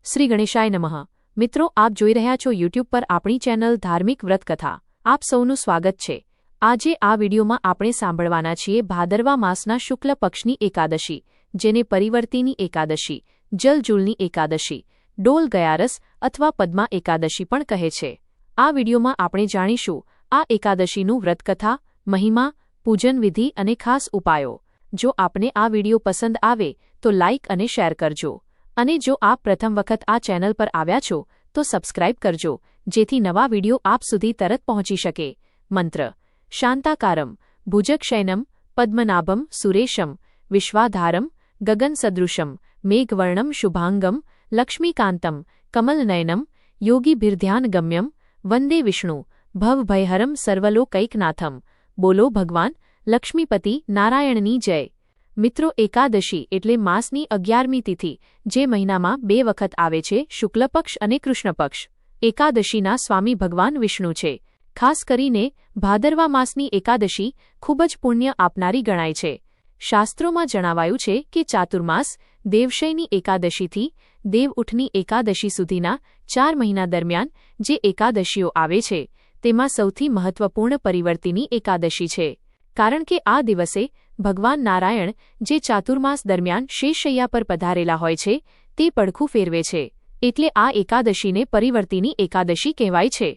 શ્રી ગણેશાય નમઃ। મિત્રો, આપ જોઈ રહ્યા છો યુટ્યુબ પર આપણી ચેનલ ધાર્મિક વ્રત કથા। આપ સૌનું સ્વાગત છે। આજે આ વિડીયોમાં આપણે સાંભળવાના છીએ ભાદરવા માસના શુક્લ પક્ષની એકાદશી, જેને પરિવર્તિની એકાદશી, જલજૂલની એકાદશી, ડોલ ગયારસ અથવા પદ્મા એકાદશી પણ કહે છે। આ વિડીયોમાં આપણે જાણીશું આ એકાદશીનું વ્રતકથા, મહિમા, પૂજન વિધિ અને ખાસ ઉપાયો। જો આપને આ વિડીયો પસંદ આવે તો લાઇક અને શેર કરજો, અને જો આપ પ્રથમ વખત આ ચેનલ પર આવ્યા છો તો સબસ્ક્રાઇબ કરજો, જેથી નવા વિડીયો આપ સુધી તરત પહોંચી શકે। મંત્ર: શાંતાકારમ ભુજગશયનમ પદ્મનાભમ સુરેશમ વિશ્વાધારમ ગગનસદૃશમ મેઘવર્ણમ શુભાંગમ લક્ષ્મીકાંતમ કમલનયનમ યોગીભિર્ધ્યાનગમ્યમ વંદે વિષ્ણુ ભવભયહરમ સર્વલોકૈકનાથમ। બોલો ભગવાન લક્ષ્મીપતિ નારાયણની જય। મિત્રો, એકાદશી એટલે માસની 11મી તિથિ, જે મહિનામાં 2 વખત આવે છે, શુક્લ પક્ષ અને કૃષ્ણ પક્ષ। એકાદશીના સ્વામી ભગવાન વિષ્ણુ છે। ખાસ કરીને ભાદરવા માસની એકાદશી ખૂબ જ પુણ્ય આપનારી ગણાય છે। શાસ્ત્રોમાં જણાવાયું છે કે ચાતુર્માસ, દેવશયની એકાદશીથી દેવઉઠની એકાદશી સુધીના 4 મહિના દરમિયાન જે એકાદશીઓ આવે છે, તેમાં સૌથી મહત્વપૂર્ણ પરિવર્તિની એકાદશી છે, કારણ કે આ દિવસે ભગવાન નારાયણ, જે ચાતુર્માસ દરમિયાન શેષશૈયા પર પધારેલા હોય છે, તે પડખું ફેરવે છે, એટલે આ એકાદશીને પરિવર્તિની એકાદશી કહેવાય છે।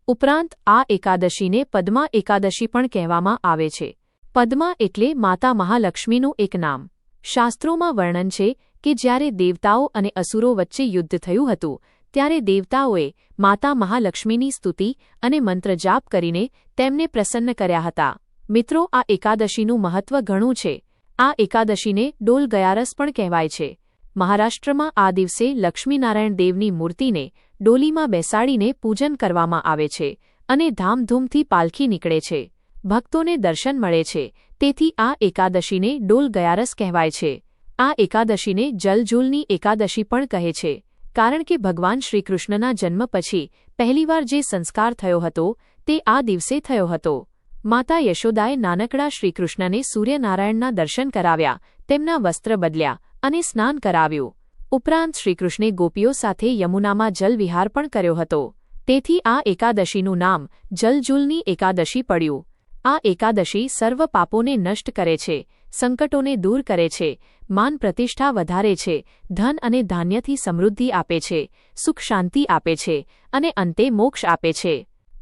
ઉપરાંત આ એકાદશીને પદ્મા એકાદશી પણ કહેવામાં આવે છે। પદ્મા એટલે માતા મહાલક્ષ્મીનું એક નામ। શાસ્ત્રોમાં વર્ણન છે કે જ્યારે દેવતાઓ અને અસુરો વચ્ચે યુદ્ધ થયું હતું, ત્યારે દેવતાઓએ માતા મહાલક્ષ્મીની સ્તુતિ અને મંત્રજાપ કરીને તેમને પ્રસન્ન કર્યા હતા। મિત્રો, આ એકાદશીનું મહત્વ ઘણું છે। આ એકાદશીને ડોલ ગયારસ પણ કહેવાય છે। મહારાષ્ટ્રમાં આ દિવસે લક્ષ્મીનારાયણ દેવની મૂર્તિને ડોલીમાં બેસાડીને પૂજન કરવામાં આવે છે અને ધામધૂમથી પાલખી નીકળે છે। ભક્તોને દર્શન મળે છે, તેથી આ એકાદશીને ડોલ ગયારસ કહેવાય છે। આ એકાદશીને જલજૂલની એકાદશી પણ કહે છે, કારણ કે ભગવાન શ્રીકૃષ્ણના જન્મ પછી પહેલીવાર જે સંસ્કાર થયો હતો તે આ દિવસે થયો હતો। માતા યશોદાએ નાનકડા શ્રીકૃષ્ણને સૂર્યનારાયણના દર્શન કરાવ્યા, તેમના વસ્ત્ર બદલ્યા અને સ્નાન કરાવ્યું। ઉપરાંત શ્રીકૃષ્ણે ગોપીઓ સાથે યમુનામાં જલવિહાર પણ કર્યો હતો, તેથી આ એકાદશીનું નામ જલજૂલની એકાદશી પડ્યું। આ એકાદશી સર્વ પાપોને નષ્ટ કરે છે, સંકટોને દૂર કરે છે, માન પ્રતિષ્ઠા વધારે છે, ધન અને ધાન્યથી સમૃદ્ધિ આપે છે, સુખ શાંતિ આપે છે અને અંતે મોક્ષ આપે છે।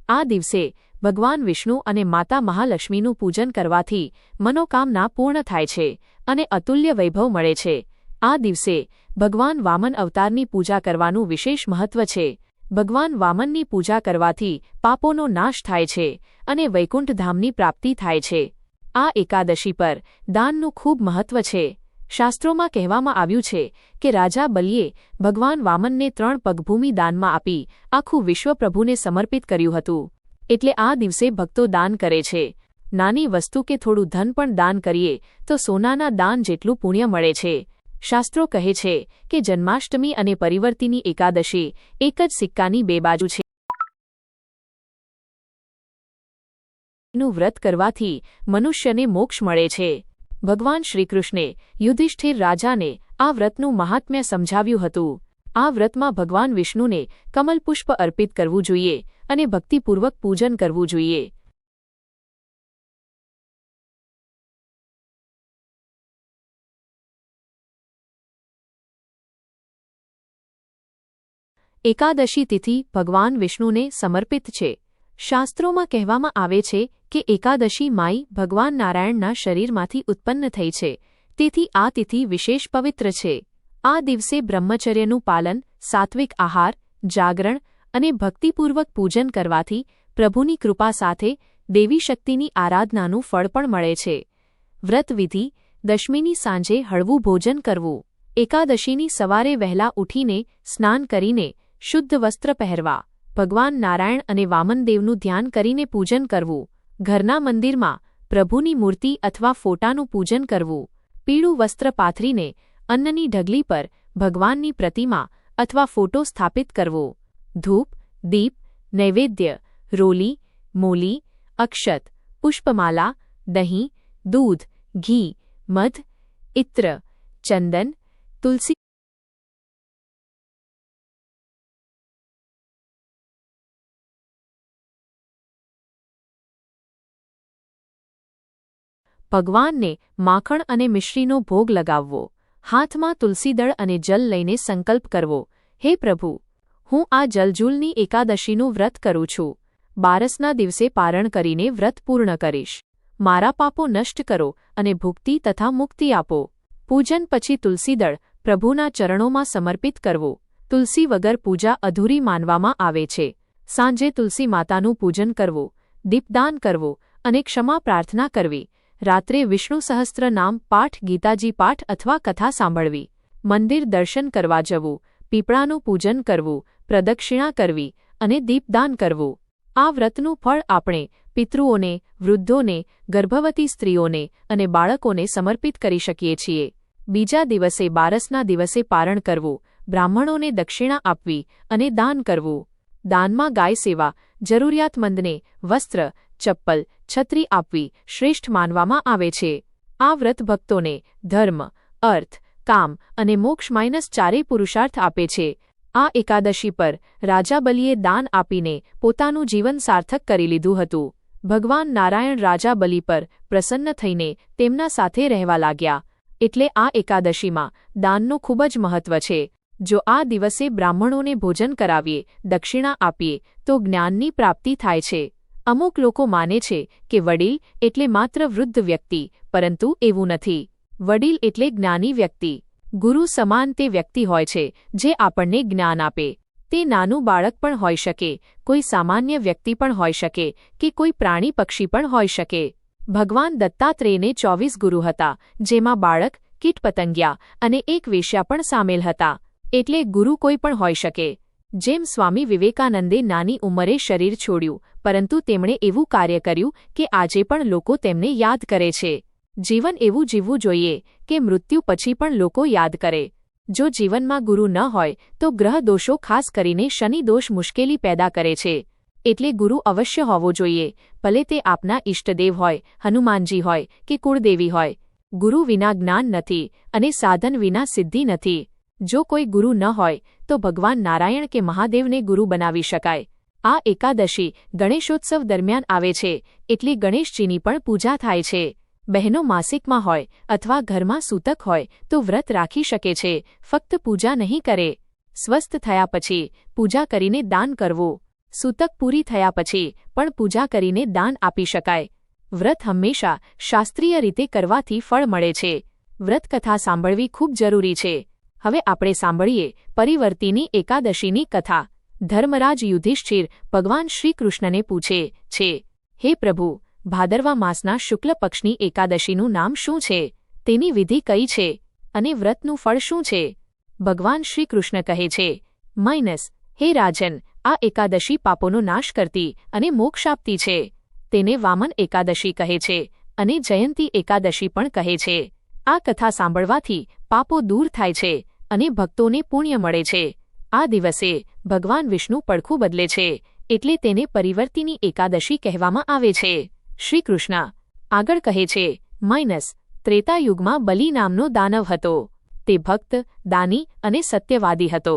આ દિવસે ભગવાન વિષ્ણુ અને માતા મહાલક્ષ્મીનું પૂજન કરવાથી મનોકામના પૂર્ણ થાય છે અને અતુલ્ય વૈભવ મળે છે। આ દિવસે ભગવાન વામન અવતારની પૂજા કરવાનું વિશેષ મહત્વ છે। ભગવાન વામનની પૂજા કરવાથી પાપોનો નાશ થાય છે અને વૈકુંઠ ધામની પ્રાપ્તિ થાય છે। આ એકાદશી પર દાનનું ખૂબ મહત્વ છે। શાસ્ત્રોમાં કહેવામાં આવ્યું છે કે રાજા બલિએ ભગવાન વામનને 3 પગભૂમિ દાનમાં આપી આખું વિશ્વ પ્રભુને સમર્પિત કર્યું હતું, એટલે આ દિવસે ભક્તો દાન કરે છે। નાની વસ્તુ કે થોડું ધન પણ દાન કરીએ તો સોનાના દાન જેટલું પુણ્ય મળે છે। શાસ્ત્રો કહે છે કે જન્માષ્ટમી અને પરિવર્તિની એકાદશી એક જ સિક્કાની 2 બાજુ છે। નું વ્રત કરવાથી મનુષ્યને મોક્ષ મળે છે। ભગવાન શ્રીકૃષ્ણે યુધિષ્ઠિર રાજાને આ વ્રતનું મહાત્મ્ય સમજાવ્યું હતું। આ વ્રતમાં ભગવાન વિષ્ણુને કમલપુષ્પ અર્પિત કરવું જોઈએ અને ભક્તિપૂર્વક પૂજન કરવું જોઈએ। એકાદશી તિથિ ભગવાન વિષ્ણુને સમર્પિત છે। શાસ્ત્રોમાં કહેવામાં આવે છે કે એકાદશી માઈ ભગવાન નારાયણના શરીરમાંથી ઉત્પન્ન થઈ છે, તેથી આ તિથિ વિશેષ પવિત્ર છે। આ દિવસે બ્રહ્મચર્યનું પાલન, સાત્વિક આહાર, જાગરણ અને ભક્તિપૂર્વક પૂજન કરવાથી પ્રભુની કૃપા સાથે દેવી શક્તિની આરાધનાનું ફળ પણ મળે છે। વ્રતવિધિ: દશમીની સાંજે હળવું ભોજન કરવું। એકાદશીની સવારે વહેલા ઉઠીને સ્નાન કરીને શુદ્ધ વસ્ત્ર પહેરવા ભગવાન નારાયણ અને વામનદેવનું ધ્યાન કરીને પૂજન કરવું, ઘરના મંદિરમાં પ્રભુની મૂર્તિ અથવા ફોટાનું પૂજન કરવું, પીળું વસ્ત્ર પાથરીને અન્નની ઢગલી પર ભગવાનની પ્રતિમા અથવા ફોટો સ્થાપિત કરવો, ધૂપ, દીપ, નૈવેદ્ય, રોલી, મૂલી, અક્ષત, પુષ્પમાલા, દહીં, દૂધ, ઘી, મધ, ઇત્ર, ચંદન, તુલસી ભગવાનને માખણ અને મિશ્રીનો ભોગ લગાવવો, હાથમાં તુલસીદળ અને જલ લઈને સંકલ્પ કરવો, હે પ્રભુ, હું આ જલજૂલની એકાદશીનું વ્રત કરું છું. બારસના દિવસે પારણ કરીને વ્રત પૂર્ણ કરીશ. મારા પાપો નષ્ટ કરો અને ભુક્તિ તથા મુક્તિ આપો. પૂજન પછી તુલસીદળ પ્રભુના ચરણોમાં સમર્પિત કરવો. તુલસી વગર પૂજા અધૂરી માનવામાં આવે છે. સાંજે તુલસી માતાનું પૂજન કરવું, દીપદાન કરવું અને ક્ષમા પ્રાર્થના કરવી. રાત્રે વિષ્ણુ સહસ્ત્ર નામ પાઠ, ગીતાજી પાઠ અથવા કથા સાંભળવી. મંદિર દર્શન કરવા જવું, પીપળાનું પૂજન કરવું, પ્રદક્ષિણા કરવી અને દીપદાન કરવું. આ વ્રતનું ફળ આપણે પિતૃઓને, વૃદ્ધોને, ગર્ભવતી સ્ત્રીઓને અને બાળકોને સમર્પિત કરી શકીએ છીએ. બીજા દિવસે બારસના દિવસે પારણ કરવું, બ્રાહ્મણોને દક્ષિણા આપવી અને દાન કરવું. દાનમાં ગાય સેવા, જરૂરિયાતમંદને વસ્ત્ર, ચપ્પલ, છત્રી આપવી શ્રેષ્ઠ માનવામાં આવે છે. આ વ્રત ભક્તોને ધર્મ, અર્થ, કામ અને મોક્ષ -4 પુરુષાર્થ આપે છે. આ એકાદશી પર રાજા બલિએ દાન આપીને પોતાનું જીવન સાર્થક કરી લીધું હતું. ભગવાન નારાયણ રાજા બલિ પર પ્રસન્ન થઈને તેમના સાથે રહેવા લાગ્યા. એટલે આ એકાદશીમાં દાનનું ખૂબ જ મહત્વ છે. જો આ દિવસે બ્રાહ્મણોને ભોજન કરાવીએ, દક્ષિણા આપીએ તો જ્ઞાનની પ્રાપ્તિ થાય છે. અમુક લોકો માને છે કે વડીલ એટલે માત્ર વૃદ્ધ વ્યક્તિ, પરંતુ એવું નથી. વડીલ એટલે જ્ઞાની વ્યક્તિ. ગુરુ સમાન તે વ્યક્તિ હોય છે જે આપણને જ્ઞાન આપે. તે નાનું બાળક પણ હોઈ શકે, કોઈ સામાન્ય વ્યક્તિ પણ હોઈ શકે કે કોઈ પ્રાણી પક્ષી પણ હોઈ શકે. ભગવાન દત્તાત્રેયને 24 ગુરુ હતા, જેમાં બાળક, કીટ પતંગિયા અને એક વેશ્યા પણ સામેલ હતા. એટલે ગુરુ કોઈ પણ હોઈ શકે. જેમ સ્વામી વિવેકાનંદે નાની ઉંમરે શરીર છોડ્યું, પરંતુ તેમણે એવું કાર્ય કર્યું કે આજે પણ લોકો તેમને યાદ કરે છે. જીવન એવું જીવવું જોઈએ કે મૃત્યુ પછી પણ લોકો યાદ કરે. જો જીવનમાં ગુરુ ન હોય તો ગ્રહ દોષો, ખાસ કરીને શનિ દોષ, મુશ્કેલી પેદા કરે છે. એટલે ગુરુ અવશ્ય હોવો જોઈએ, ભલે તે આપના ઇષ્ટદેવ હોય, હનુમાનજી હોય કે કુળદેવી હોય. ગુરુ વિના જ્ઞાન નથી અને સાધન વિના સિદ્ધિ નથી. જો કોઈ ગુરુ ન હોય તો ભગવાન નારાયણ કે મહાદેવને ગુરુ બનાવી શકાય. આ એકાદશી ગણેશોત્સવ દરમિયાન આવે છે, એટલે ગણેશજીની પણ પૂજા થાય છે. બહેનો માસિકમાં હોય અથવા ઘરમાં સૂતક હોય તો વ્રત રાખી શકે છે, ફક્ત પૂજા નહીં કરે. સ્વસ્થ થયા પછી પૂજા કરીને દાન કરવું. સૂતક પૂરી થયા પછી પણ પૂજા કરીને દાન આપી શકાય. વ્રત હંમેશા શાસ્ત્રીય રીતે કરવાથી ફળ મળે છે. વ્રત કથા સાંભળવી ખૂબ જરૂરી છે. હવે આપણે સાંભળીએ પરિવર્તિની એકાદશીની કથા. ધર્મરાજ યુધિષ્ઠિર ભગવાન શ્રીકૃષ્ણને પૂછે છે, હે પ્રભુ, ભાદરવા માસના શુક્લ પક્ષની એકાદશીનું નામ શું છે? તેની વિધિ કઈ છે અને વ્રતનું ફળ શું છે? ભગવાન શ્રીકૃષ્ણ કહે છે, હે રાજન, આ એકાદશી પાપોનો નાશ કરતી અને મોક્ષ આપતી છે. તેને વામન એકાદશી કહે છે અને જયંતી એકાદશી પણ કહે છે. આ કથા સાંભળવાથી પાપો દૂર થાય છે અને ભક્તોને પુણ્ય મળે છે. આ દિવસે ભગવાન વિષ્ણુ પડખું બદલે છે, એટલે તેને પરિવર્તિની એકાદશી કહેવામાં આવે છે. શ્રીકૃષ્ણ આગળ કહે છે, ત્રેતાયુગમાં બલિ નામનો દાનવ હતો. તે ભક્ત, દાની અને સત્યવાદી હતો.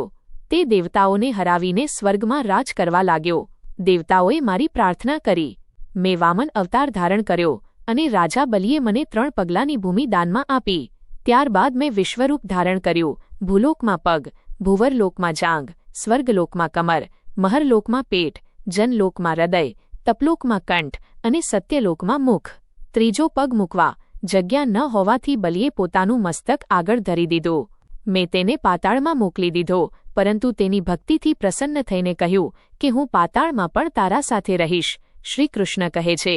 તે દેવતાઓને હરાવીને સ્વર્ગમાં રાજ કરવા લાગ્યો. દેવતાઓએ મારી પ્રાર્થના કરી. મેં વામન અવતાર ધારણ કર્યો અને રાજા બલિએ મને 3 પગલાની ભૂમિ દાનમાં આપી. ત્યારબાદ મેં વિશ્વરૂપ ધારણ કર્યું. ભૂલોકમાં પગ, ભૂવરલોકમાં જાંઘ, સ્વર્ગલોકમાં કમર, મહરલોકમાં પેટ, જનલોકમાં હૃદય, તપલોકમાં કંઠ અને સત્યલોકમાં મુખ. ત્રીજો પગ મૂકવા જગ્યા ન હોવાથી બલિએ પોતાનું મસ્તક આગળ ધરી દીધું. મેં તેને પાતાળમાં મોકલી દીધો, પરંતુ તેની ભક્તિથી પ્રસન્ન થઈને કહ્યું કે હું પાતાળમાં પણ તારા સાથે રહીશ. શ્રીકૃષ્ણ કહે છે,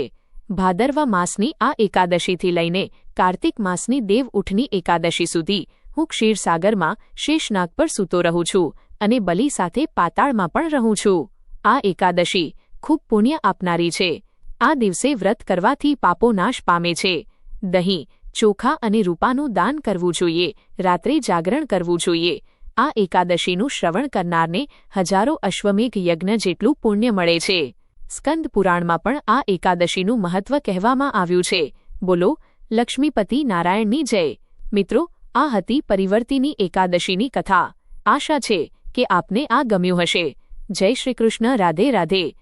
ભાદરવા માસની આ એકાદશીથી લઈને કાર્તિક માસની દેવ ઉઠની એકાદશી સુધી હું ક્ષીરસાગરમાં શેષનાગ પર સૂતો રહું છું અને બલિ સાથે પાતાળમાં પણ રહું છું. આ એકાદશી ખૂબ પુણ્ય આપનારી છે. આ દિવસે વ્રત કરવાથી પાપો નાશ પામે છે. દહીં, ચોખા અને રૂપાનું દાન કરવું જોઈએ. રાત્રે જાગરણ કરવું જોઈએ. આ એકાદશીનું શ્રવણ કરનારને હજારો અશ્વમેઘ યજ્ઞ જેટલું પુણ્ય મળે છે. સ્કંદ પુરાણમાં પણ આ એકાદશીનું મહત્વ કહેવામાં આવ્યું છે. બોલો લક્ષ્મીપતિ નારાયણની જય. મિત્રો, આ હતી પરિવર્તિની એકાદશીની કથા. આશા છે કે આપને આ ગમ્યું હશે. જય શ્રી કૃષ્ણ. રાધે રાધે.